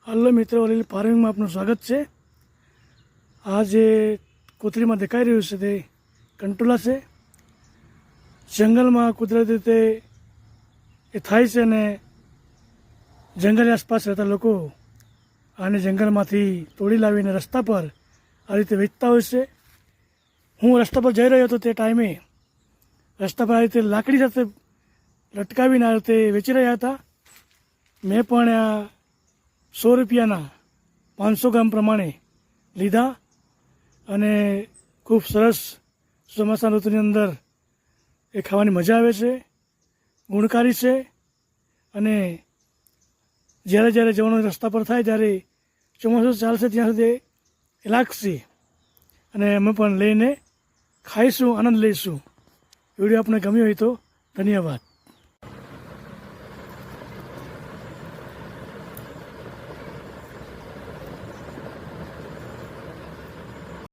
Hello મિત્રો, ઓલિલ ફાર્મિંગમાં આપનું સ્વાગત છે. આ જે કોથળીમાં દેખાઈ રહ્યું છે તે કંટોલા છે. જંગલમાં કુદરતી રીતે એ થાય છે અને જંગલની આસપાસ રહેતા લોકો આને જંગલમાંથી તોડી લાવીને રસ્તા પર આ રીતે વેચતા હોય છે. હું રસ્તા પર જઈ રહ્યો હતો તે ટાઈમે રસ્તા પર આ રીતે લાકડી સાથે લટકાવીને આ રીતે વેચી રહ્યા હતા. મેં પણ આ 100 રૂપિયાના 500 ગ્રામ પ્રમાણે લીધા અને ખૂબ સરસ ચોમાસા ઋતુની અંદર એ ખાવાની મજા આવે છે, ગુણકારી છે અને જ્યારે જ્યારે જવાનો રસ્તા પર થાય ત્યારે ચોમાસું ચાલશે ત્યાં સુધી એ લાગશે અને અમે પણ લઈને ખાઈશું, આનંદ લઈશું. વિડીયો આપણે ગમ્યો હોય તો ધન્યવાદ.